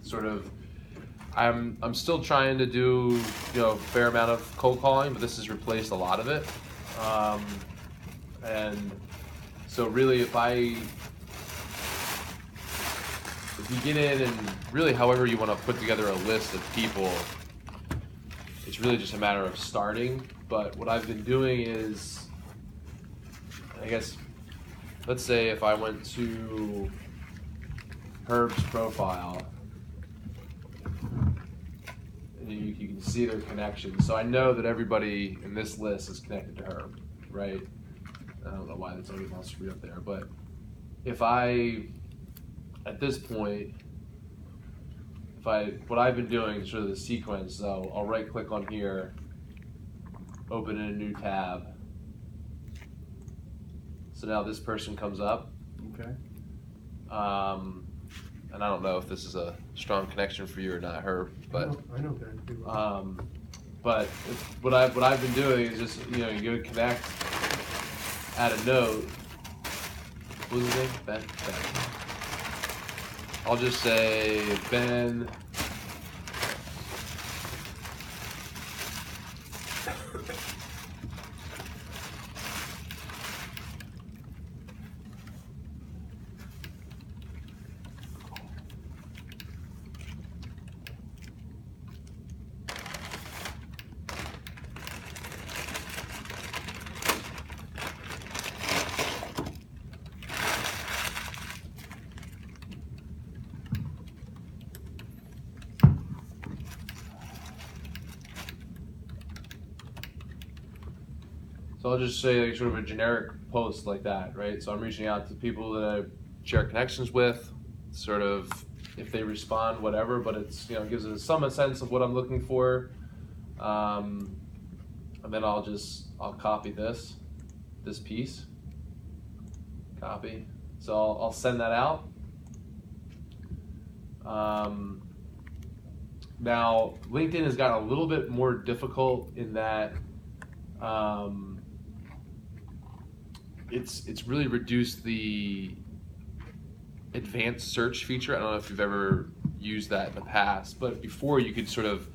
Sort of, I'm still trying to do a fair amount of cold calling, but this has replaced a lot of it. Um, and so really, if you get in and really however you want to put together a list of people, it's really just a matter of starting. But what I've been doing is, I guess, let's say if I went to Herb's profile, and you can see their connections. So I know that everybody in this list is connected to Herb, right? I don't know why that's always on screen up there, but if at this point, what I've been doing is sort of the sequence. So I'll right click on here, open in a new tab. So now this person comes up. Okay. And I don't know if this is a strong connection for you or not, Herb, but I know Ben. but what I've been doing is just you go connect, add a note. What was his name? Ben. I'll just say Ben. So I'll just say like sort of a generic post like that, right? So I'm reaching out to people that I share connections with, sort of if they respond, whatever, but it's gives us some sense of what I'm looking for. And then I'll copy this piece, copy. So I'll send that out. Now LinkedIn has gotten a little bit more difficult in that it's really reduced the advanced search feature. I don't know if you've ever used that in the past, but before you could sort of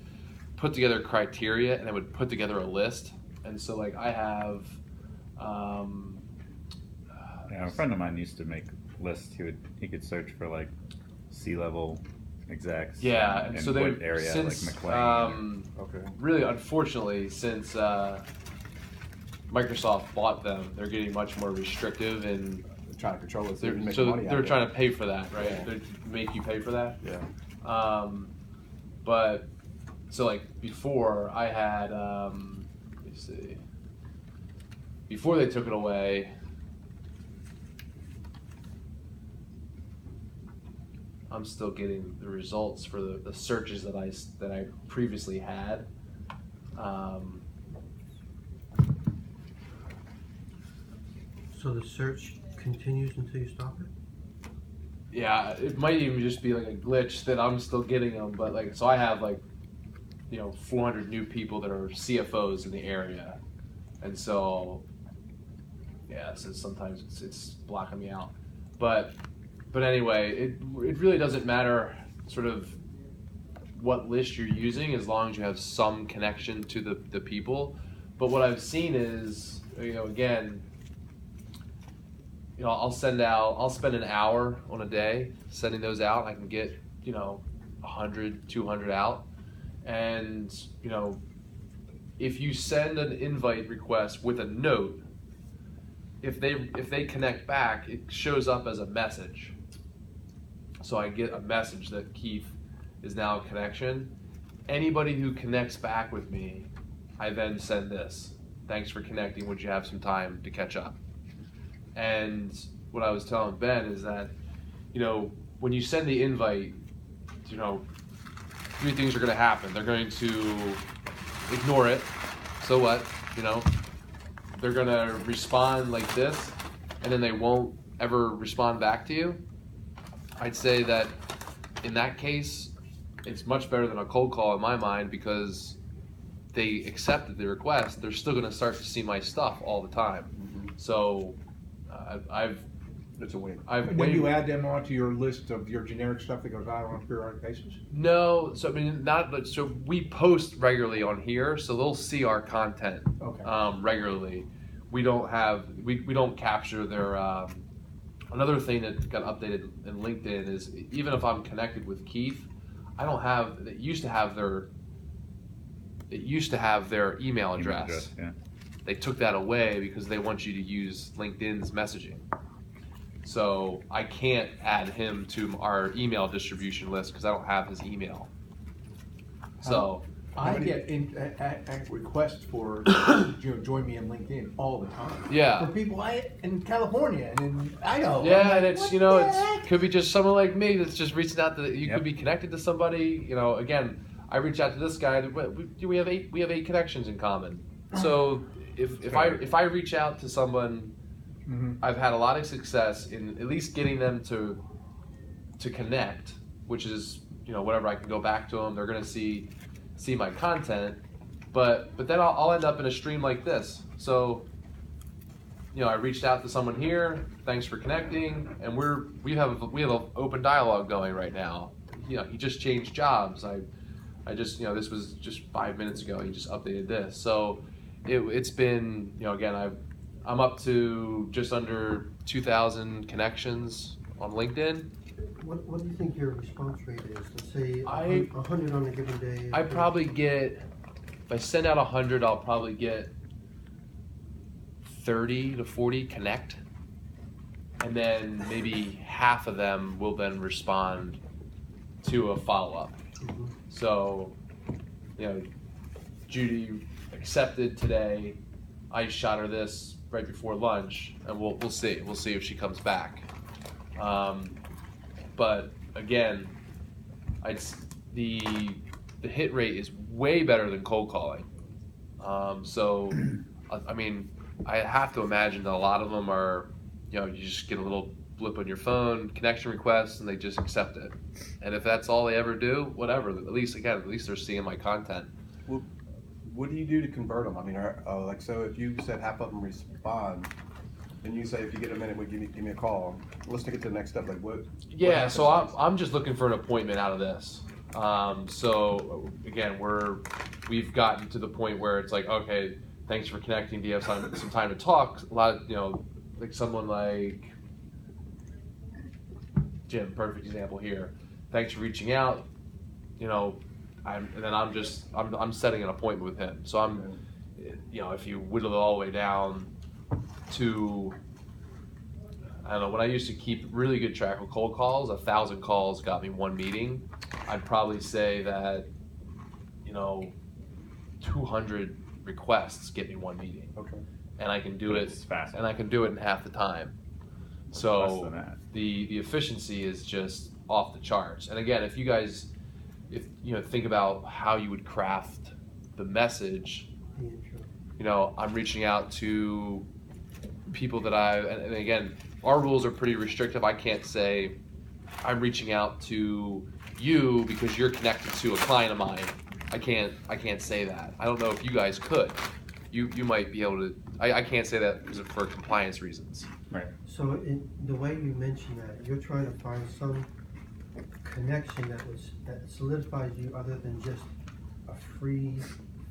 put together criteria and it would put together a list. And so like I have a friend of mine used to make lists. He could search for like C-level execs. Yeah, and so they what area, since like McLean. Okay. really unfortunately since Microsoft bought them, they're getting much more restrictive and They're trying to control it. they're They're trying to pay for that, right? Yeah. They make you pay for that. Yeah. But so like before I had let me see. Before they took it away, I'm still getting the results for the searches that I previously had. So the search continues until you stop it? Yeah, it might even just be like a glitch that I'm still getting them, but like so I have like 400 new people that are CFOs in the area, and so yeah, so sometimes it's blocking me out, but anyway, it really doesn't matter sort of what list you're using as long as you have some connection to the people. But what I've seen is again. I'll spend an hour on a day sending those out. I can get 100, 200 out, and if you send an invite request with a note, if they connect back, it shows up as a message. So I get a message that Keith is now a connection. Anybody who connects back with me, I then send this. Thanks for connecting. Would you have some time to catch up? And what I was telling Ben is that, when you send the invite, three things are going to happen. They're going to ignore it. So what? They're going to respond like this, and then they won't ever respond back to you. I'd say that in that case, it's much better than a cold call in my mind because they accepted the request. They're still going to start to see my stuff all the time. So I've It's a win. I've And then you add them onto your list of your generic stuff that goes out on a periodic basis? No, so I mean, so we post regularly on here, so they'll see our content Okay. regularly. We don't capture their. Another thing that got updated in LinkedIn is even if I'm connected with Keith, I don't have. It used to have their email address. Yeah. They took that away because they want you to use LinkedIn's messaging. So I can't add him to our email distribution list because I don't have his email. So I get requests for join me in LinkedIn all the time. yeah, For people in California and in Idaho. yeah, I'm like, and it's what you know the it's heck? could be just someone like me that's just reaching out that you Yep. could be connected to somebody. You know, again, I reach out to this guy. We have eight connections in common. So if I reach out to someone. Mhm. I've had a lot of success in at least getting them to connect, which is whatever I can go back to them. They're gonna see my content, but then I'll end up in a stream like this. So I reached out to someone here. Thanks for connecting, and we have an open dialogue going right now. He just changed jobs. I just this was just 5 minutes ago. He just updated this. So it's been again I'm up to just under 2,000 connections on LinkedIn. What do you think your response rate is? Let's say I- 100 on a given day. I probably get, if I send out 100, I'll probably get 30 to 40 connect. And then maybe half of them will then respond to a follow-up. Mhm. So, Judy accepted today. I shot her this right before lunch, and we'll see. We'll see if she comes back. But again, the hit rate is way better than cold calling. So, I mean, I have to imagine that a lot of them are, you just get a little blip on your phone, connection requests, and they just accept it. And if that's all they ever do, whatever. At least they're seeing my content. What do you do to convert them? I mean, like, so if you said half of them respond, and you say if you get a minute, give me a call. Let's take it to the next step. Like what? Yeah, so happens I'm just looking for an appointment out of this. So again, we've gotten to the point where it's like, okay, thanks for connecting. Do you have some time to talk? A lot of, like someone like Jim, perfect example here. Thanks for reaching out. I'm setting an appointment with him. So I'm, if you whittle it all the way down to, I don't know, when I used to keep really good track of cold calls, 1,000 calls got me one meeting. I'd probably say that, 200 requests get me one meeting. Okay. And I can do But it it's fast. and I can do it in half the time. Less So than that. the efficiency is just off the charts. And again, if you guys think about how you would craft the message, The intro. I'm reaching out to people that and again, our rules are pretty restrictive. I can't say I'm reaching out to you because you're connected to a client of mine. I can't say that. I don't know if you guys could. You might be able to. I can't say that because for compliance reasons. Right. So the way you mentioned that, you're trying to find some connection that solidifies you other than just a free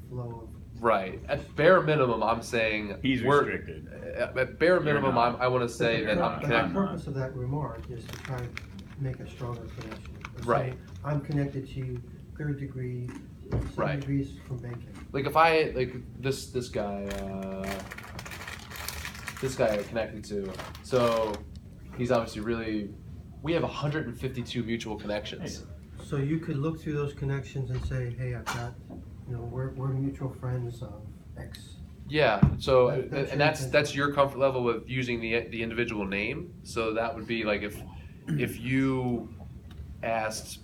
flow of. Right. At bare minimum, I'm saying He's restricted. At bare minimum, not. I want to say that I'm The connected. purpose of that remark is to try to make a stronger connection. Let's say Right. I'm connected to you, 3rd degree, 7 Right. degrees from bacon. Like if I this guy I connected to, so he's obviously we have 152 mutual connections. So you could look through those connections and say, hey, I've got, we're mutual friends of X. Yeah, so That's and that's your comfort level with using the individual name. So that would be like if you asked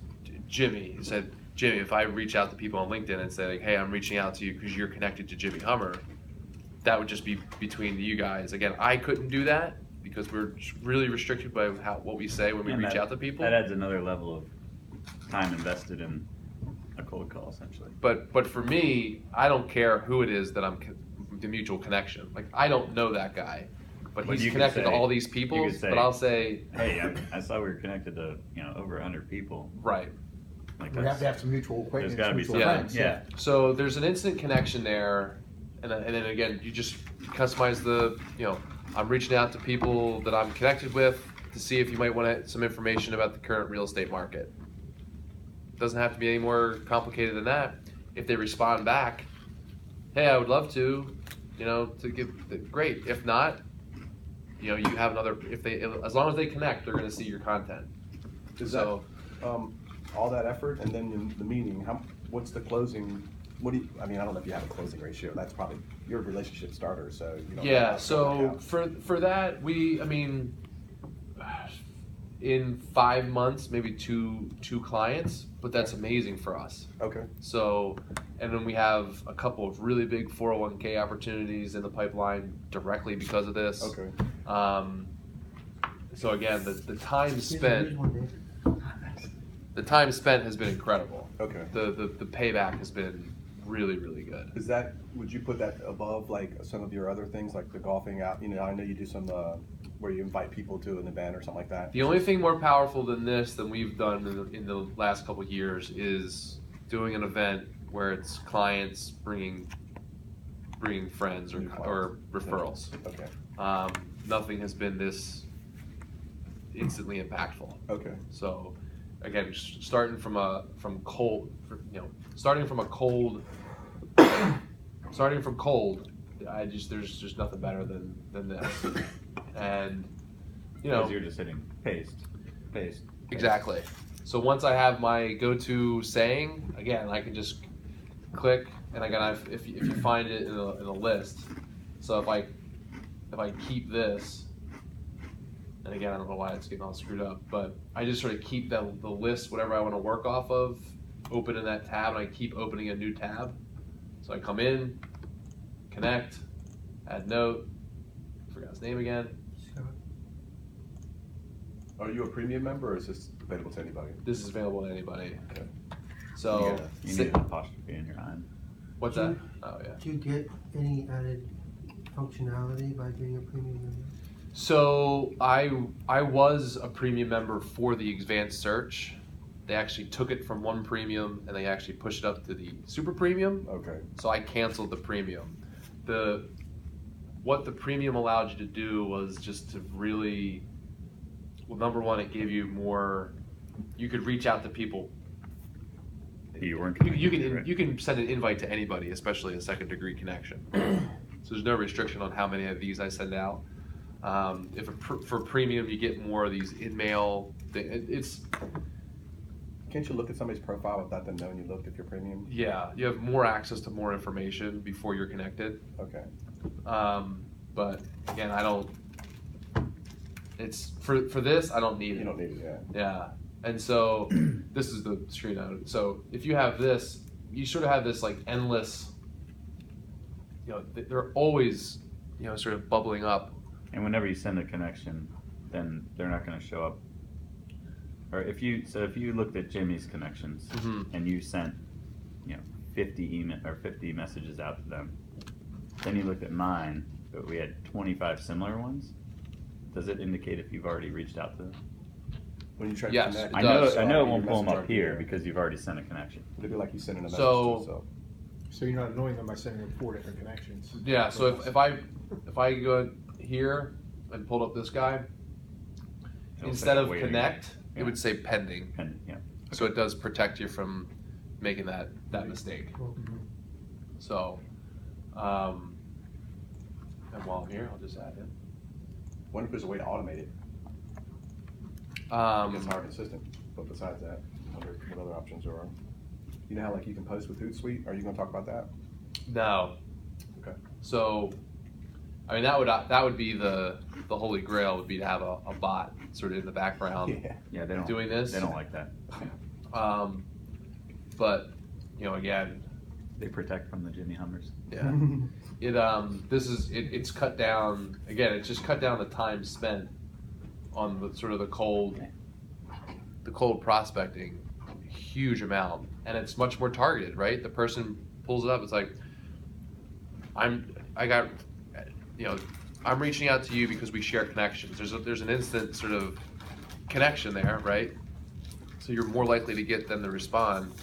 Jimmy, you said, Jimmy, if I reach out to people on LinkedIn and say, like, hey, I'm reaching out to you because you're connected to Jimmy Hummer, that would just be between you guys. Again, I couldn't do that because we're really restricted by what we say when we And reach that- out to people. That adds another level of time invested in a cold call, essentially. But for me, I don't care who it is that I'm the mutual connection. Like I don't know that guy. but But he's you could connected to say- all these you people. could say- But I'll say, Hey, I saw we were connected to over 100 people. right. Like We have to have some mutual acquaintances, gotta be mutual something. friends. Yeah. So there's an instant connection there, and then again, you just customize the, I'm reaching out to people that I'm connected with to see if you might want some information about the current real estate market. Doesn't have to be any more complicated than that. If they respond back, hey, I would love to give, great. If not, you have another, as long as they connect, they're going to see your content. Is So- that, all that effort and then in the meeting, what's the closing, I don't know if you have a closing ratio, that's probably, you're a relationship starter, so you don't. know how Yeah, it's gonna so work out. for that, in 5 months, maybe two clients, but that's amazing for us. Okay, So, and then we have a couple of really big 401k opportunities in the pipeline directly because of this. okay. So again, the time Here's spent, one, Dave. has been incredible. Okay. The payback has been really, really good. Would you put that above like some of your other things, like the golfing out, I know you do some, where you invite people to an event or something like that? The only thing more powerful than this, than we've done in the last couple of years, is doing an event where it's clients bringing friends New or clients. referrals. Okay, Nothing has been this instantly impactful. okay, So, again, starting from cold, there's just nothing better than this, and Because you're just hitting paste. exactly. So once I have my go-to saying, again, I can just click, and again, if you find it in a list. So if I keep this, and again, I don't know why it's getting all screwed up, but I just sort of keep the list, whatever I want to work off of, open in that tab, and I keep opening a new tab. So I come in, connect, add note, forgot his name again. Scott. are you a premium member or is this available to anybody? This is available to anybody. Okay. So, You need an apostrophe in your eye. what's that? Oh yeah. Do you get any added functionality by being a premium member? So I was a premium member for the advanced search. They actually took it from one premium and they actually pushed it up to the super premium. Okay, So I canceled the premium. What the premium allowed you to do was just to really, well, number one, it gave you more. You could reach out to people. Who you weren't You connected to, can right? you can send an invite to anybody, especially a second degree connection. So there's no restriction on how many of these I send out. For premium, you get more of these in-mail. It's can't you look at somebody's profile without them knowing you looked at your premium? yeah, you have more access to more information before you're connected. Okay, But again, I don't. It's for this, I don't need you it. don't need it, yeah. Yeah, and so this is the screen out. So if you have this, you sort of have this like endless. They're always, sort of bubbling up. And whenever you send a connection, then they're not going to show up. Or if you looked at Jimmy's connections Mhm. and you sent, 50 email or 50 messages out to them, then you looked at mine, but we had 25 similar ones. Does it indicate if you've already reached out to them? When you try to Yes, connect. it I know does. I know it your won't pull them message up already here there. because you've already sent a connection. It'd be like you sending a message So- to yourself. So you're not annoying them by sending them 4 different connections. Yeah. So if I go here and pulled up this guy, It'll instead say of waiting. connect, Yeah. it would say pending. And, yeah. So it does protect you from making that mistake. Cool. So, and while I'm here, I'll just add in. Wonder if there's a way to automate it. It's hard assistant, but besides that, I wonder what other options there are. You know how like you can post with Hootsuite? Are you gonna talk about that? No. Okay. So, I mean, that would be the holy grail would be to have a bot sort of in the background Yeah. Yeah, they don't doing this. They don't like that. But again, They protect from the Jimmy Hummers. yeah. It's cut down again. It's just cut down the time spent on the sort of the cold prospecting, huge amount, and it's much more targeted, right? The person pulls it up. It's like I got I'm reaching out to you because we share connections. There's an instant sort of connection there, right? So you're more likely to get them to respond.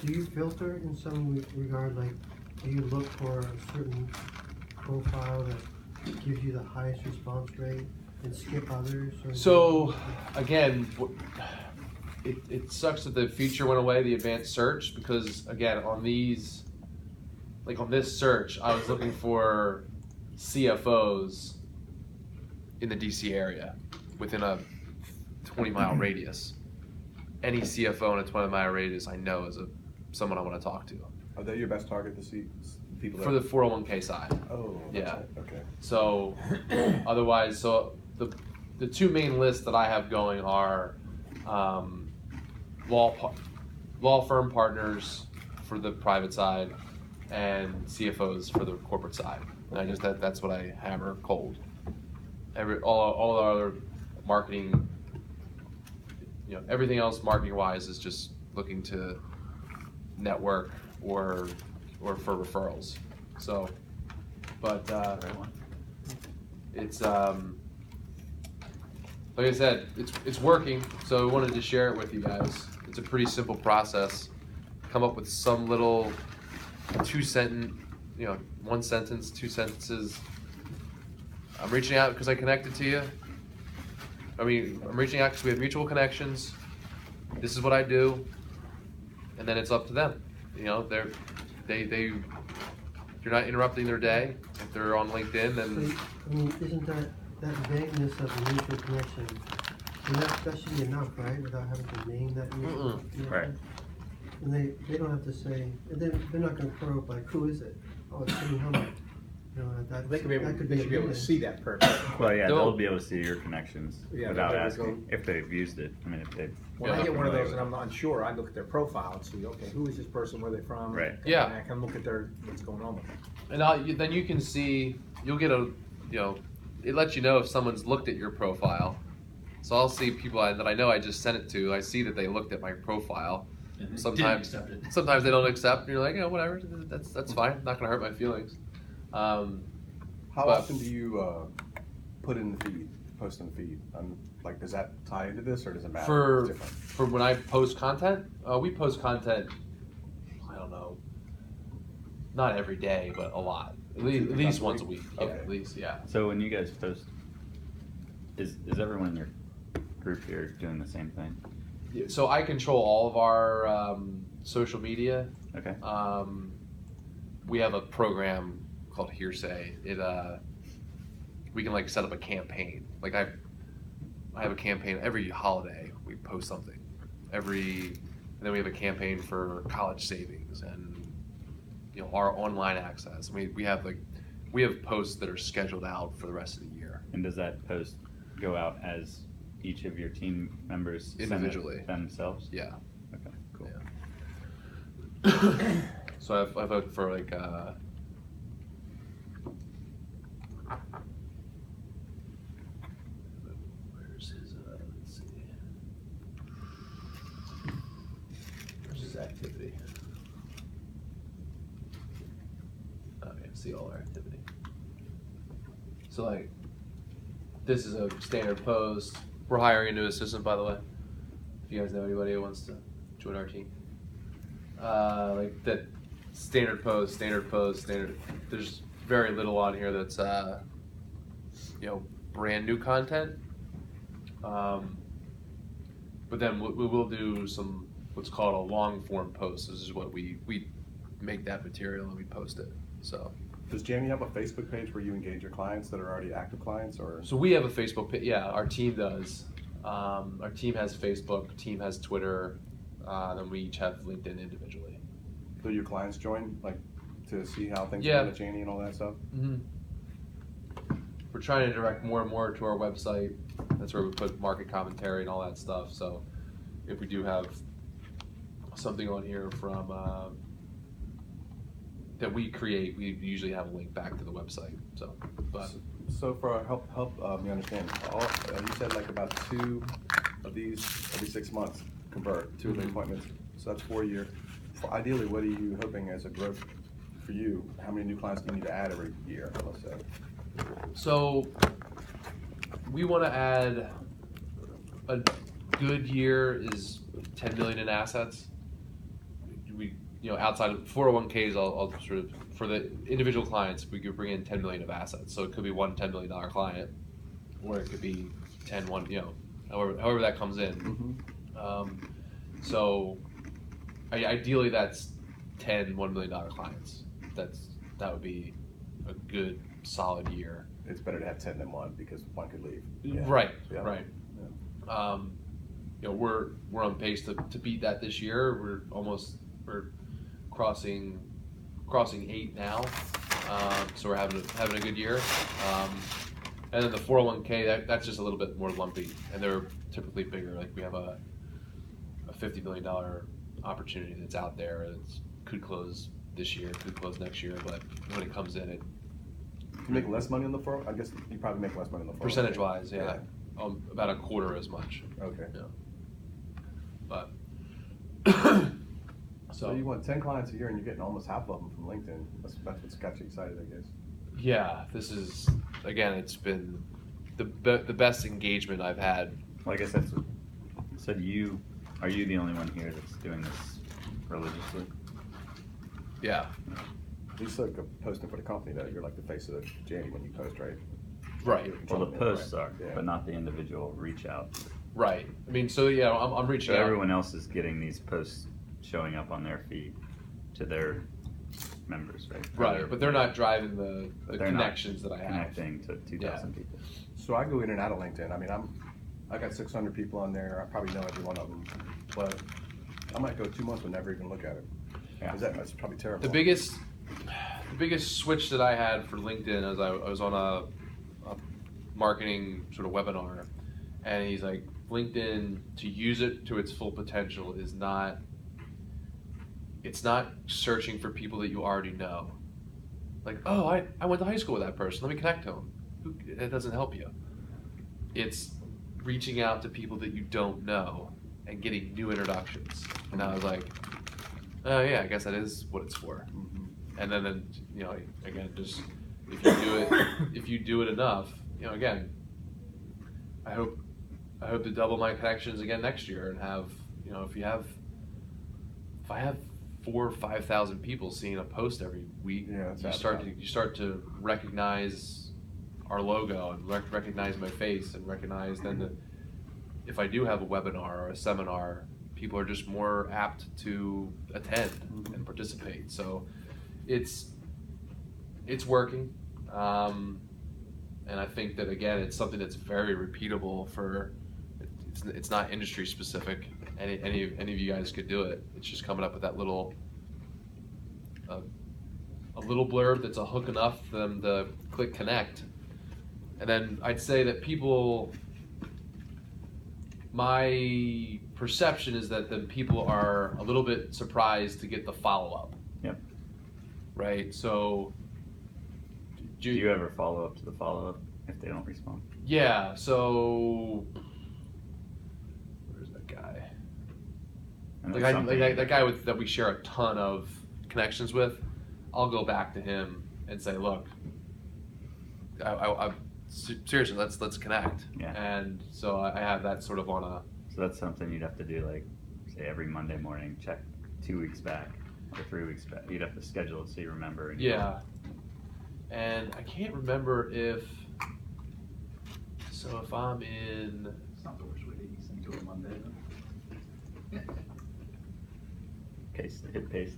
Do you filter in some regard, like, do you look for a certain profile that gives you the highest response rate and skip others? Or So again, it sucks that the feature went away, the advanced search, because again, on these, like on this search, I was looking for CFOs in the DC area within a 20-mile radius. Any CFO in a 20-mile radius I know is someone I want to talk to. Are they your best target to see people that? For the 401k side. Oh, Yeah. that's it. Okay. So otherwise, so the two main lists that I have going are law firm partners for the private side and CFOs for the corporate side. And I just that's what I hammer cold. All the other marketing, everything else marketing wise is just looking to network or for referrals. So, but it's like I said, it's working. So we wanted to share it with you guys. It's a pretty simple process. Come up with some little 2-sentence, 1 sentence, 2 sentences. I'm reaching out because I connected to you. I'm reaching out because we have mutual connections. This is what I do, and then it's up to them. You're not interrupting their day. If they're on LinkedIn, then Isn't that vagueness of the mutual connection, that should be enough, right? Without having to name that mutual connection. Right. And they don't have to say, and they're not going to probe like, who is it? Oh, it's Jimmy Hummer. They should be able to good see that person. Well, yeah, They'll- they'll be able to see your connections Yeah, without they'll asking if they've used it. I mean, if they've. When Yeah, I get one of familiar those with and I'm not unsure, I look at their profile and see, okay, who is this person, where are they from? Right. Yeah. And I can look at what's going on with them. and then you can see. You'll get it lets you know if someone's looked at your profile. So I'll see people that I know I just sent it to. I see that they looked at my profile. And they Sometimes- didn't accept it. Sometimes they don't accept, and you're like, whatever. That's fine. Not gonna hurt my feelings. How But- often do you put in the feed, post in the feed? Like, does that tie into this, or does it matter? It's different. For when I post content, we post content. I don't know. Not every day, but a lot. At least once a week. Yeah, Okay. at least, yeah. So when you guys post, is everyone in your group here doing the same thing? Yeah, so I control all of our social media. Okay. We have a program called Hearsay. We can set up a campaign. Like I have a campaign every holiday. We post something and then we have a campaign for college savings and our online access. We have posts that are scheduled out for the rest of the year. And does that post go out as each of your team members send it Individually. themselves? Yeah. Okay. Cool. Yeah. So I vote for where's his let's see. Where's his activity? Oh yeah, see all our activity. So this is a standard post. We're hiring a new assistant, by the way. If you guys know anybody who wants to join our team. That standard post. There's very little on here that's brand new content. But then we will do some what's called a long form post. This is what we make that material and we post it. So Does Jamie have a Facebook page where you engage your clients that are already active clients, or? we have a Facebook page. Yeah, our team does. Our team has Facebook. Team has Twitter. Then we each have LinkedIn individually. Do your clients join, to see how things Yeah. are going at Janie and all that stuff? Mm-hmm. We're trying to direct more and more to our website. That's where we put market commentary and all that stuff. So if we do have something on here from that we create, we usually have a link back to the website. So, but So for help me understand, you said about 2 of these every 6 months convert, 2 of the Mhm. appointments. So that's 4 a year. Ideally, what are you hoping as a growth for you? How many new clients do you need to add every year, let's say? So we want to add a good year is 10 million in assets. We, outside of 401ks, I'll sort of, for the individual clients, we could bring in 10 million of assets. So it could be one $10 million client, or it could be 10, however that comes in. So ideally that's 10 $1 million clients. That would be a good solid year. It's better to have 10 than 1 because one could leave. Yeah. Right, Yeah. right. We're on pace to beat that this year. We're crossing 8 now. So we're having a good year. And then the 401k, that's just a little bit more lumpy, and they're typically bigger. Like we have a $50 million opportunity that's out there. It could close this year, could close next year, but when it comes in, it You make less money on the 4? I guess you probably make less money on the 4. percentage wise, yeah, about a quarter as much. Okay. Yeah. But So you want 10 clients a year and you're getting almost half of them from LinkedIn. That's what's got you excited, I guess. yeah, this is, again, it's been the best engagement I've had. Well, I guess that's what, so are you the only one here that's doing this religiously? Yeah, You still posting for the company though. You're like the face of Janny when you post, right? right, You're Well, the controlling it, posts right? are, Yeah. but not the individual reach out. right. I mean, so yeah, I'm reaching So out. everyone else is getting these posts showing up on their feed to their members, right? Right, but they're not driving the But they're not connections that I have. connecting to 2,000 people. So I go in and out of LinkedIn. I mean, I got 600 people on there. I probably know every one of them, but I might go 2 months and never even look at it. Yeah. That's probably terrible. The biggest switch that I had for LinkedIn is I was on a marketing sort of webinar, and he's like, LinkedIn, to use it to its full potential is not searching for people that you already know. Like, oh, I went to high school with that person, let me connect to him. It doesn't help you. It's reaching out to people that you don't know and getting new introductions. And I was like, oh yeah, I guess that is what it's for. And then again, just if you do it enough, again, I hope to double my connections again next year and have, if I have 4,000 or 5,000 people seeing a post every week, Yeah, that's you start to recognize our logo and recognize my face and recognize then that if I do have a webinar or a seminar, people are just more apt to attend and participate. So it's working, and I think that again it's something that's very repeatable. It's not industry specific. Any of you guys could do it. It's just coming up with that little a little blurb that's a hook enough for them to click connect. And then I'd say that my perception is that then people are a little bit surprised to get the follow-up. Yep. Right? So Do you ever follow up to the follow-up if they don't respond? yeah, so where's that guy? And The that's guy something that guy that we share a ton of connections with, I'll go back to him and say, look, I seriously, let's connect. Yeah. And so I have that sort of on a, So that's something you'd have to do, like, say every Monday morning, check 2 weeks back or 3 weeks back. You'd have to schedule it so you remember. And yeah. And I can't remember if I'm in, It's not the worst way to eat things on a Monday, though. hit paste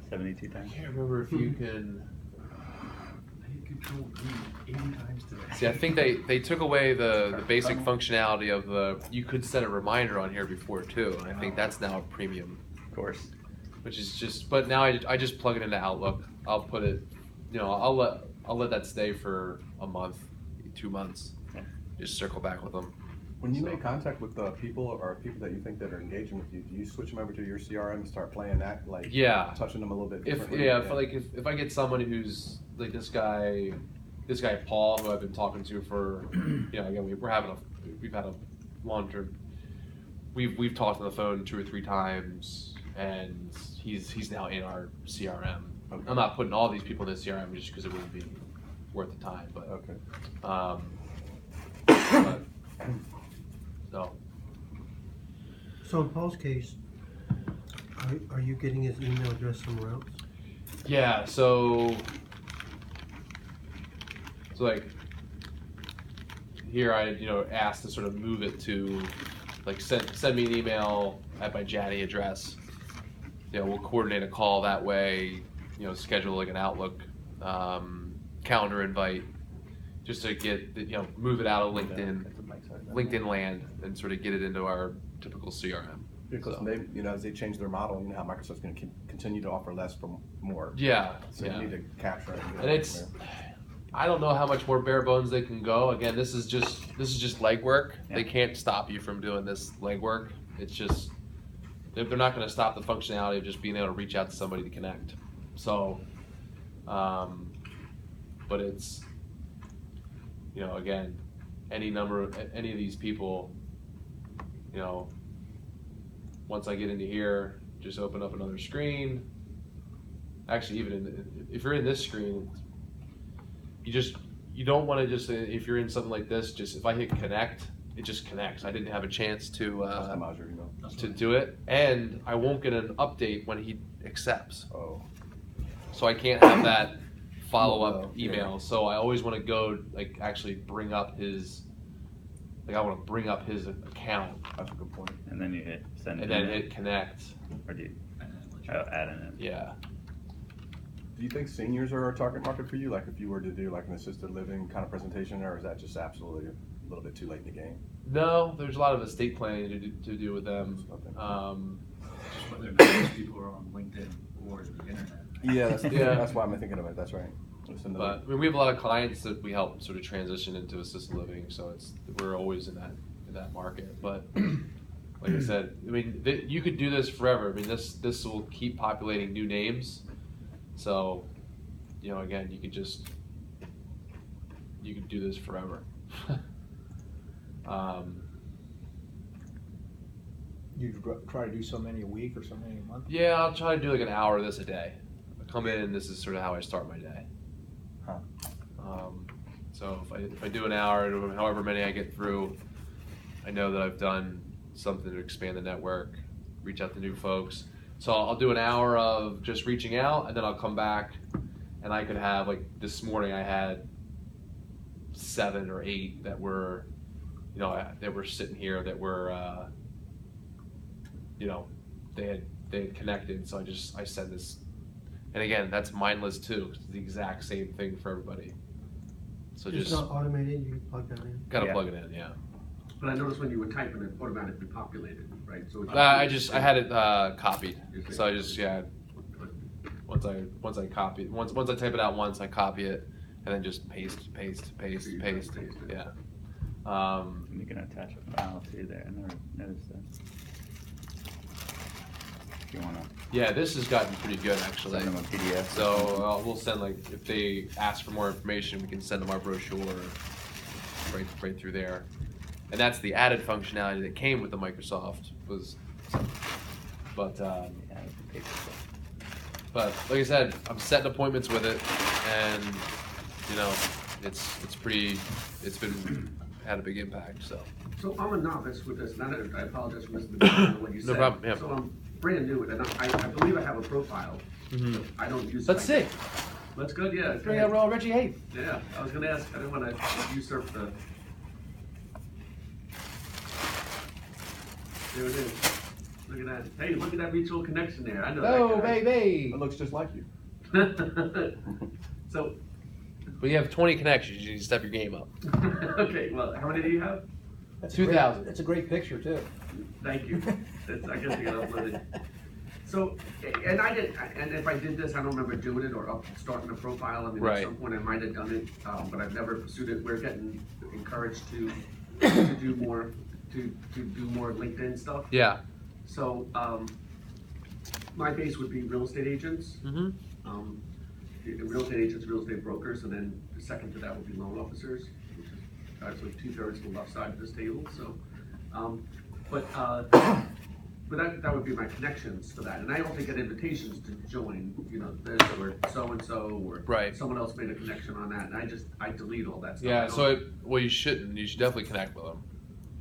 72 I times. can't remember if you can. I hit control D 80 times today. See, I think they took away the basic functionality of you could set a reminder on here before too, and I think that's now a premium, Of course. which is just. But now I just plug it into Outlook. I'll put it, I'll let that stay for a month, 2 months. Yeah. Just circle back with them. When you So- make contact with people or people that you think that are engaging with you, do you switch them over to your CRM and start playing that, like Yeah. touching them a little bit If differently? if I get someone who's like this guy Paul, who I've been talking to for, again we've had a long term. We've talked on the phone 2 or 3 times, and he's now in our CRM. Okay. I'm not putting all these people in the CRM just because it wouldn't be worth the time. But Okay. but, so So in Paul's case, are you getting his email address somewhere else? yeah, so like here I asked to sort of move it to like send me an email at my Jatty address. We'll coordinate a call that way. Schedule like an Outlook calendar invite, just to get move it out of LinkedIn land and sort of get it into our typical CRM. Because So, they, as they change their model, how Microsoft's going to continue to offer less for more. yeah, So yeah. you need to capture it. And it's, I don't know how much more bare bones they can go. Again, this is just legwork. Yeah. They can't stop you from doing this legwork. It's just they're not going to stop the functionality of just being able to reach out to somebody to connect. So, but it's again, any of these people, once I get into here, just open up another screen. Actually, even if you're in this screen, you don't want to just, if you're in something like this, just if I hit connect, it just connects. I didn't have a chance to Customize your email. do it, and I won't get an update when he accepts. Oh. So I can't have that follow-up Oh, yeah. email. So I always want to go actually bring up his, I want to bring up his account That's a good point. And then you hit send. and then email, hit connect. Or do you Yeah. add in it? Yeah. Do you think seniors are a target market for you? Like if you were to do like an assisted living kind of presentation, or is that just absolutely a little bit too late in the game? No, there's a lot of estate planning to do with them. Okay. Just whether or not those people are on LinkedIn or the internet. Yeah, that's, Yeah. that's why I'm thinking of it. That's right. Just another- But I mean, we have a lot of clients that we help sort of transition into assisted living, so we're always in that market. But like I said, I mean, you could do this forever. I mean, this will keep populating new names. So, again, you could do this forever. You try to do so many a week or so many a month? Yeah, I'll try to do like an hour of this a day. I come in, this is sort of how I start my day. Huh. So if I do an hour, however many I get through, I know that I've done something to expand the network, reach out to new folks. So I'll do an hour of just reaching out, and then I'll come back, and I could have, like this morning I had 7 or 8 that were, that were sitting here that were, they had connected. So I said this, and again, that's mindless too. 'Cause it's the exact same thing for everybody. So It's just not automated, you plug that in? gotta Yeah. plug it in, yeah. But I noticed when you were typing, it automatically populated, right? So I had it copied. So I just once I copy once I type it out once, I copy it and then just paste. So you just paste it. Yeah. You can attach a file to there. I never noticed that. If you wanna Yeah, this has gotten pretty good actually. send them a PDF. So we'll send if they ask for more information, we can send them our brochure right through there. And that's the added functionality that came with the Microsoft but Yeah, the paper stuff. But like I said, I'm setting appointments with it, and it's been had a big impact. So So I'm a novice with this, I apologize for missing the beginning of what you No said. problem, yeah. So I'm brand new, and I believe I have a profile. I don't use. let's see. That's good, yeah. Bring out Royal Reggie Hayes. Yeah, I was gonna ask, I didn't wanna usurp the. There it is. Look at that. Hey, look at that mutual connection there. I know Oh, that guy. baby! It looks just like you. So, We have 20 connections. You need to step your game up. okay, well, how many do you have? That's 2,000. It's a great picture too. Thank you. I guess I got uploaded. So, and if I did this, I don't remember doing it or starting a profile. I mean, Right. at some point I might have done it, but I've never pursued it. We're getting encouraged to do more, to do more LinkedIn stuff. Yeah. So, my base would be real estate agents. Mm-hmm. Real estate agents, real estate brokers, and then the second to that would be loan officers, which is actually 2/3 to the left side of this table. So, But that would be my connections to that, and I also get invitations to join, you know, this or so-and-so, or Right. someone else made a connection on that, and I delete all that stuff. I Yeah, don't- so well, you shouldn't. You should definitely connect with them.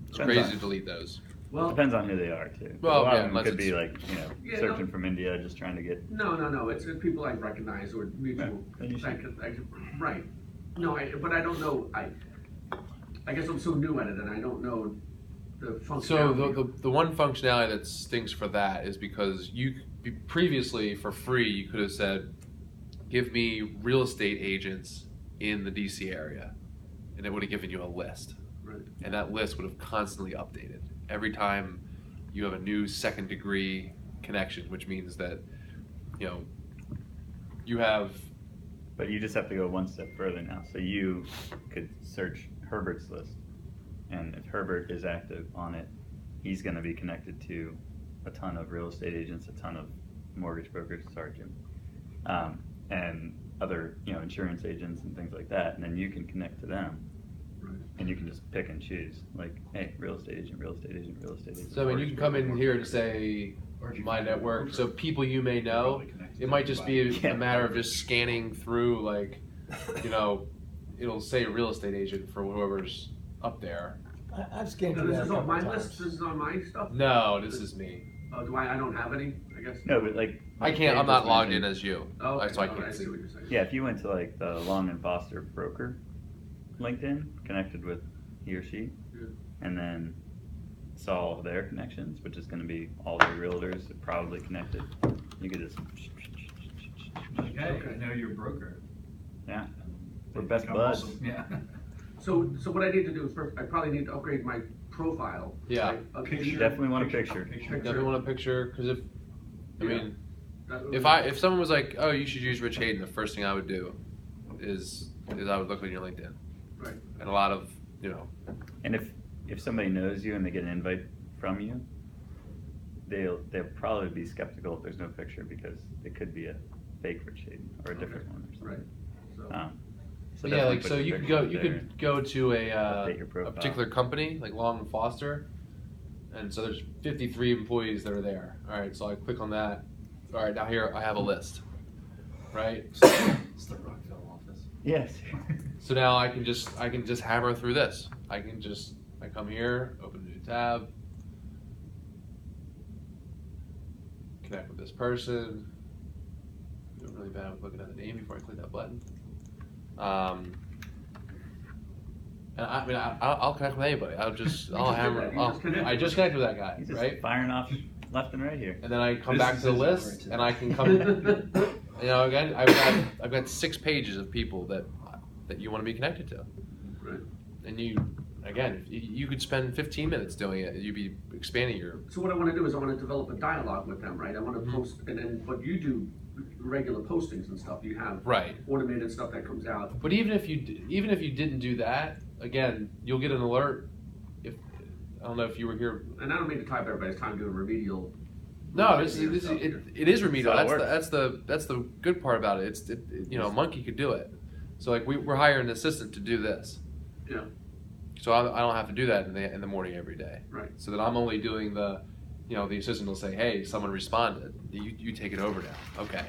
It's Depends crazy on- to delete those. Well, Depends on who they are too. 'Cause Well, a lot yeah, of them unless could be it's- like, you know, Yeah, searching no. from India, just trying to get. no, it's people I recognize or mutual. Right. Then you should- Right. No, but I don't know, I guess I'm so new at it, and I don't know the functionality. So the one functionality that stinks for that is because previously for free you could have said, give me real estate agents in the DC area, and it would have given you a list, Right. and that list would have constantly updated every time you have a new second degree connection, which means that you have. But you just have to go one step further now. So you could search Herbert's list, and if Herbert is active on it, he's going to be connected to a ton of real estate agents, a ton of mortgage brokers, sorry, Jim, and other, insurance agents and things like that. And then you can connect to them, Right. and you can just pick and choose. Like, hey, real estate agent, real estate agent, real estate agent. So I mean, you can come in here and say my network. So people you may know, it might just be a matter of just scanning through, like, it'll say real estate agent for whoever's up there. I've scanned So through this that is a on couple my times. list, this is on my stuff? No, this is me. Oh, do I don't have any, I guess? No, but like. I can't. I'm not logged in as you, Oh, okay. so I Oh, can't see see. what you're saying. Yeah, if you went to like the Long and Foster broker LinkedIn, connected with he or she, Yeah. and then saw all of their connections, which is going to be all their realtors that probably connected, you could just. Okay, I know you're a broker. Yeah. They We're best become buds. also- Yeah. So what I need to do is first, I probably need to upgrade my profile. Yeah. right? Okay. Picture. Definitely want a picture. Definitely want a picture because if I Yeah. mean, That- if someone was like, oh, you should use Rich Hayden, the first thing I would do is I would look on your LinkedIn, Right. and a lot of And if somebody knows you and they get an invite from you, they'll probably be skeptical if there's no picture because it could be a fake Rich Hayden or a different one or something. Right. So, So yeah, definitely like put so your you could picture go up you there. could go to a Update your a profile. particular company like Long and Foster, and so there's 53 employees that are there. All right, so I click on that. All right, now here I have a list, right? It's the Rockville office. Yes. So now I can just hammer through this. I come here, open a new tab, connect with this person. I'm doing really bad with looking at the name before I click that button. And I mean, I'll connect with anybody. I'll You I'll just did hammer. that. You just connected. I just connected with that guy, He's just right? firing off left and right here. And then I come This back is to the his list, number, too. and I can come. Again, I've got 6 pages of people that you want to be connected to. Right. And you could spend 15 minutes doing it. You'd be expanding your. So what I want to do is I want to develop a dialogue with them, right? I want to Mm-hmm. post, and then, but you do regular postings and stuff. You have Right. automated stuff that comes out. But even if you didn't do that, again, you'll get an alert. If I don't know if you were here. And I don't mean to tie up everybody's time doing remedial. No, it is remedial. That's how it That's the good part about it. A monkey could do it. So like we're hiring an assistant to do this. Yeah. So I don't have to do that in the morning every day. Right. So that I'm only doing the assistant will say, hey, someone responded. You take it over now. Okay.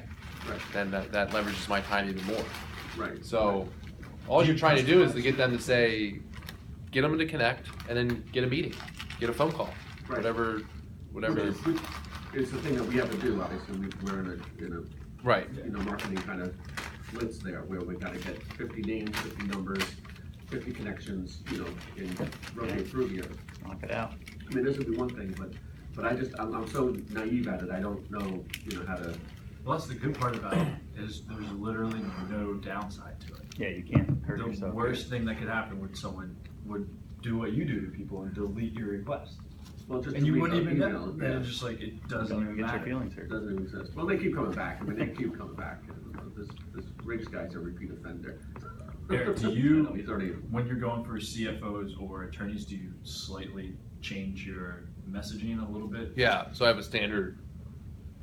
Right. Then that leverages my time even more. Right. So all you're trying to do is to get them to say, get them to connect, and then get a meeting, get a phone call, Right. whatever. It's the thing that we have to do. Obviously, we're in a Right. marketing kind of blitz there, where we got to get 50 names, 50 numbers, 50 connections, and rotate through here. Knock it out. I mean, this would be one thing, but I'm so naive at it. I don't know, how to. Well, that's the good part about it, is there's literally no downside to it. Yeah, you can't hurt The yourself. worst thing that could happen would someone would do what you do to people and delete your request. Well, just And you delete wouldn't the even email, know. yeah. And it's just like, it doesn't Don't even even get your matter. feelings hurt. Doesn't even exist. Well, they keep coming back. I mean, they keep coming back. This Riggs guy's a repeat offender. Eric, do you- He's already. When you're going for CFOs or attorneys, do you slightly change your messaging a little bit? Yeah. So I have a standard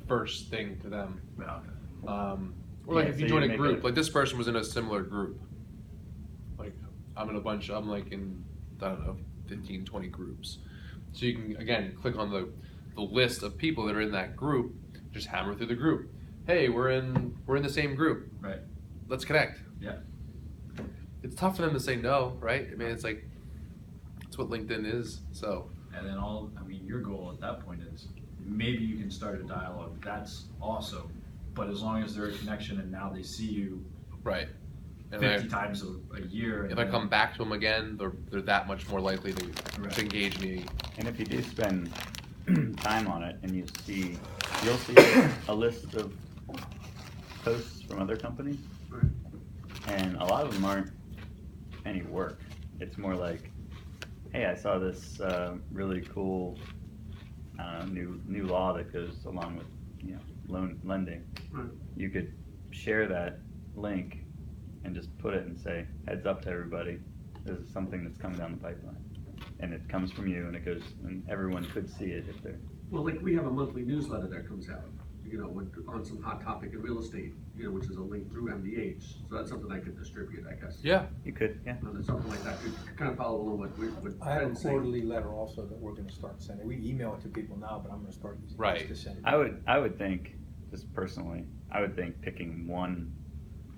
first thing to them. Well, okay. Or like Yeah, if you so join you a make group, it- like this person was in a similar group. Like I'm like in, I don't know, 15, 20 groups. So you can, again, click on the list of people that are in that group, just hammer through the group. Hey, we're in the same group. Right. Let's connect. Yeah. It's tough for them to say no, right? I mean, it's like, that's what LinkedIn is. So, And then your goal at that point is maybe you can start a dialogue. That's awesome. But as long as they're a connection and now they see you right. And 50 times a year. if I come back to them again, they're that much more likely to Right. engage me. And if you do spend time on it and you'll see a list of posts from other companies, Right. and a lot of them aren't any work. It's more like, hey, I saw this really cool new law that goes along with lending. Right. You could share that link and just put it and say, heads up to everybody, this is something that's coming down the pipeline. And it comes from you, and it goes, and everyone could see it if they're. Well, like we have a monthly newsletter that comes out, on some hot topic in real estate, which is a link through MDH. So that's something I could distribute, I guess. Yeah. You could, yeah. There's something like that. You kind of follow along what I have a Ben's saying. quarterly letter also that we're gonna start sending. We email it to people now, but I'm gonna start using Right. this to send it. I would think, just personally, I would think picking one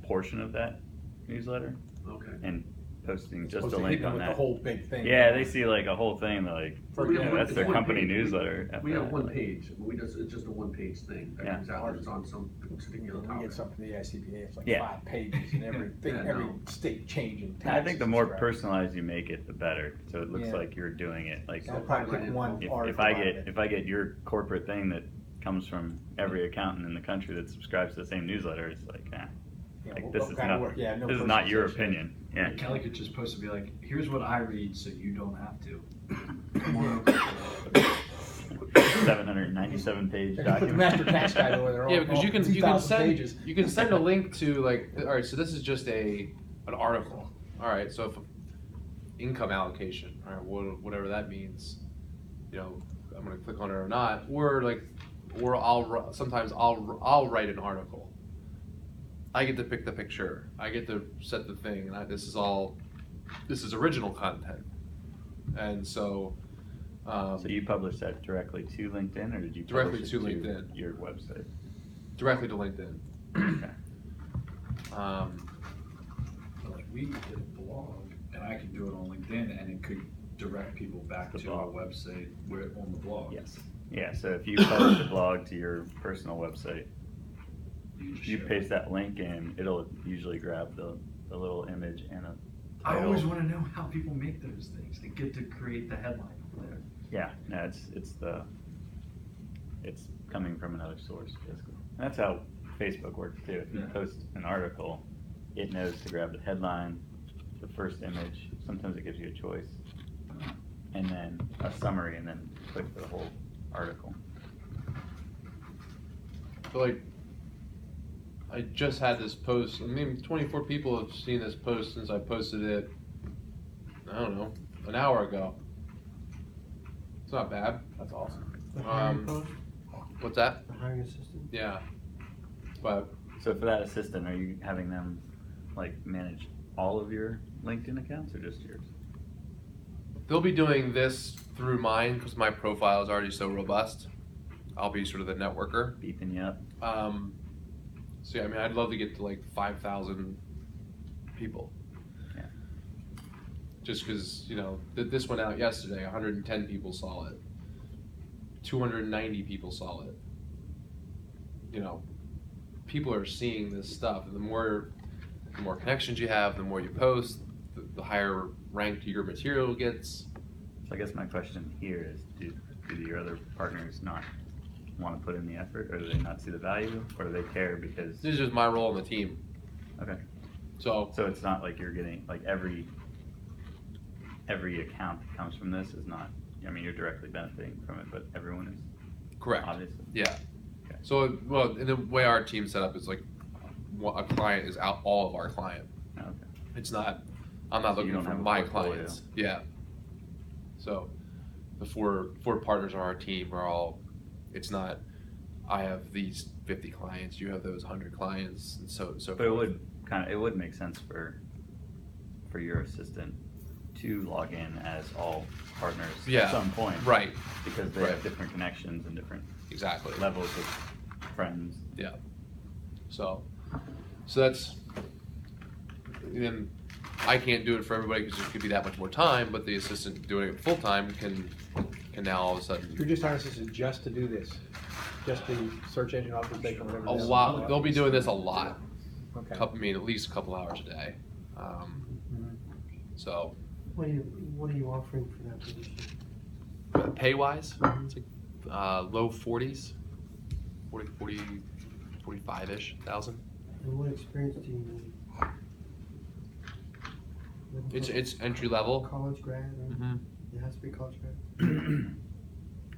portion of that newsletter Okay. and posting just Supposed a to link hit them on with that. the whole big thing. Yeah, they see like a whole thing, they're like, We have yeah, one- that's their one company page. newsletter. We have FYI. one page. It's just a one-page thing that Yeah. comes out. It's on some particular We topic. get something from the ICPA, it's like Yeah. 5 pages and everything, Yeah, every no. state changing. I think the more personalized you make it, the better. So it looks Yeah. like you're doing it. Like I'll probably pick one if article I out of get it. if I get your corporate thing that comes from every accountant in the country that subscribes to the same newsletter, it's like, Yeah, like what this is kind of not work? Yeah, no this is not your personalization. opinion. Yeah. Kelly could just post and be like, here's what I read so you don't have to. 797 page And put the document. master tax guide over there. Yeah, all- because all you can 2,000 send pages. you can send a link to like, all right, so this is just an article. All right, so if income allocation, all right, whatever that means, I'm gonna click on it or not, or sometimes I'll write an article. I get to pick the picture. I get to set the thing, and this is original content, and so. So you publish that directly to LinkedIn, or did you Directly publish to it LinkedIn. your website? Directly to LinkedIn. Okay. But like we did a blog, and I could do it on LinkedIn, and it could direct people back The to our blog. website where on the blog. Yes. Yeah. So if you publish a blog to your personal website, You just you share paste it. that link in, it'll usually grab the little image and a I title. always want to know how people make those things. They get to create the headline over there. Yeah, no, it's coming from another source, basically. And that's how Facebook works too. If you Yeah. post an article, it knows to grab the headline, the first image, sometimes it gives you a choice, and then a summary, and then click for the whole article. So like, I just had this post. I mean, 24 people have seen this post since I posted it. I don't know, an hour ago. It's not bad. That's awesome. The hiring Um, post, What's that? the hiring assistant. Yeah, but So for that assistant, are you having them like manage all of your LinkedIn accounts or just yours? they'll be doing this through mine because my profile is already so robust. I'll be sort of the networker. Beeping you up? So yeah, I mean, I'd love to get to like 5,000 people. Yeah. Just because this went out yesterday, 110 people saw it, 290 people saw it. People are seeing this stuff, and the more connections you have, the more you post, the higher ranked your material gets. So I guess my question here is, do your other partners not want to put in the effort, or do they not see the value, or do they care because? This is just my role on the team. Okay. So So it's not like you're getting, like every account that comes from this is not, I mean, you're directly benefiting from it, but everyone is, correct. obviously. Yeah. Okay. So well, in the way our team's set up is like, a client is out all of our client. Okay. It's not. I'm not So you looking don't for have a my portfolio. clients. Yeah. So, the four partners on our team are all. It's not. I have these 50 clients. You have those 100 clients, and so. But it would make sense for your assistant to log in as all partners Yeah, at some point. right, Because they right. have different connections and different exactly. levels of friends. Yeah. So that's, and I can't do it for everybody because it could be that much more time, but the assistant doing it full time can now all of a You're sudden, just hiring assistant just to do this, just the search engine optimization, whatever. a it is. lot, they'll be doing this a lot. Okay. I mean, at least a couple hours a day. So What are you offering for that position? pay wise, it's like low 40s, 45-ish thousand. And what experience do you need? It's entry level. College grad, or Hmm. it has to be college grad?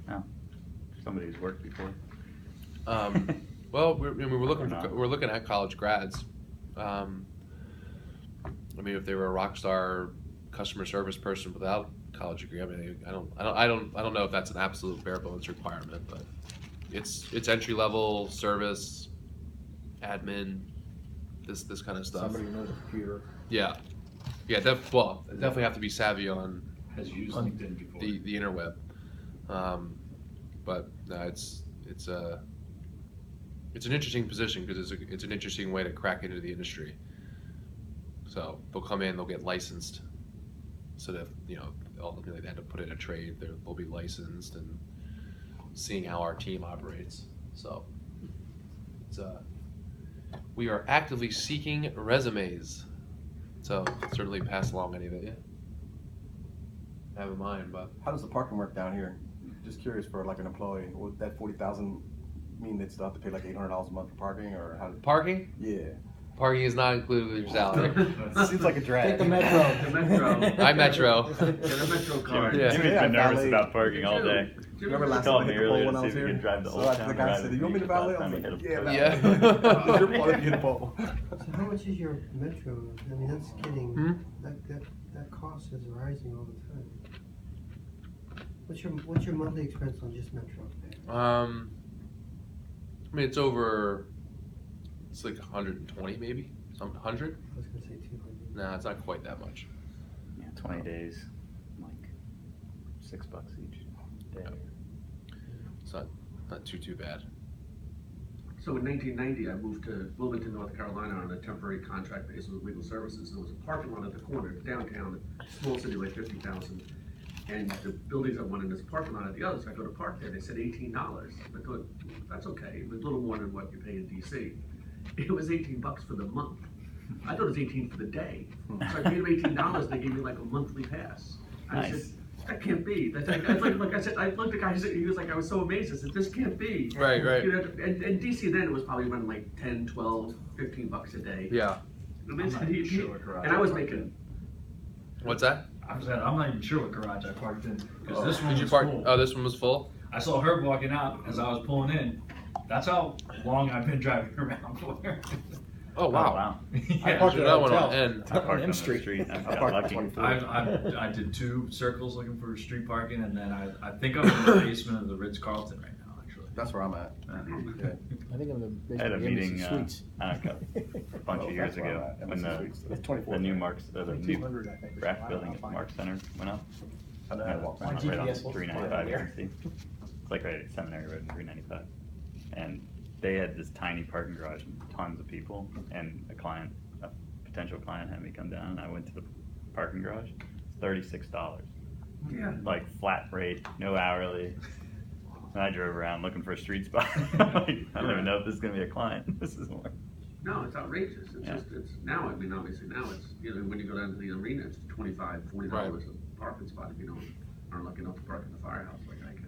Oh, somebody who's worked before. Well, we're looking Or for, not. we're looking at college grads. I mean, if they were a rock star customer service person without college degree, I mean, I don't know if that's an absolute bare bones requirement, but it's entry level service, admin, this kind of stuff. Somebody who knows a computer. Yeah, definitely have to be savvy on Has used LinkedIn before. the interweb. But no, it's an interesting position because it's an interesting way to crack into the industry. So they'll come in, they'll get licensed, so that ultimately they had to put in a trade. They'll be licensed and seeing how our team operates. So it's we are actively seeking resumes. So certainly pass along any that you have in mind. But How does the parking work down here? Just curious for like an employee, would that 40,000 mean they'd still have to pay like $800 a month for parking, or how? parking Yeah. is not included with your salary. Seems like a drag. Take the metro. The Metro. I'm Metro. Get a Metro card. Yeah. Jimmy's Yeah, been nervous valet. about parking all day. You remember last Called time I me hit the pole earlier when to I see was if we here? could drive the So Old the Town guy Drive said, with "You want me me to last valet?" I time was he like, hit a "Yeah, pole. valet." Yeah. Your fault if you hit a pole. So how much is your metro? I mean, that's getting, Hmm? that cost is rising all the time. What's your monthly expense on just metro? I mean, it's over. It's like 120 maybe, some 100. I was gonna say 200. No, it's not quite that much. Yeah, 20 days, like $6 each day. It's not too bad. So in 1990, I moved to Wilmington, North Carolina on a temporary contract basis with Legal Services. There was a parking lot at the corner, downtown, small city like 50,000. And the buildings that went in this parking lot at the other, so I go to park there, they said $18. I thought, that's okay, it was a little more than what you pay in DC. It was $18 for the month. I thought it was 18 for the day. So I paid them $18, they gave me like a monthly pass. I Nice. said, that can't be. That's like I said, I looked at the guy, he was like, I was so amazed, I said, this can't be. Right. You know, and DC then it was probably running like 10, 12, 15 bucks a day. Yeah. I mean, I'm not even sure what garage and I was I parked making, What's that? I'm not even sure what garage I parked in, because this one Did you was park? full. Oh, this one was full. I saw Herb walking out as I was pulling in. That's how long I've been driving around for. Oh Oh, wow. wow. Yeah. parked So at that a one on hotel. end. I parked on M the Street. street. I I got parked at lucky. 24. I did 2 circles looking for street parking, and then I think I'm in the basement of the Ritz Carlton right now, actually. That's where I'm at. Yeah. I think I'm the I had a basically meeting Embassy Suites. a bunch Oh, of years that's where I'm ago at. when Embassy Suites. It's 24 the new there. Marks, the new 200, I think. or craft something. building I'll at find Marks Center went up. I know I how to walk went around. right on GPS will find 395 it you there. can see. It's like right at Seminary Road and 395. And they had this tiny parking garage and tons of people, and a potential client had me come down, and I went to the parking garage. It's $36. yeah. Like flat rate, no hourly. And I drove around looking for a street spot. Like, I don't even know if this is gonna be a client. This is more. No, it's outrageous. It's Yeah. just, it's now, I mean, obviously now it's, you know, when you go down to the arena, it's $25, $40 a parking spot if you aren't lucky enough to park in the firehouse like I can.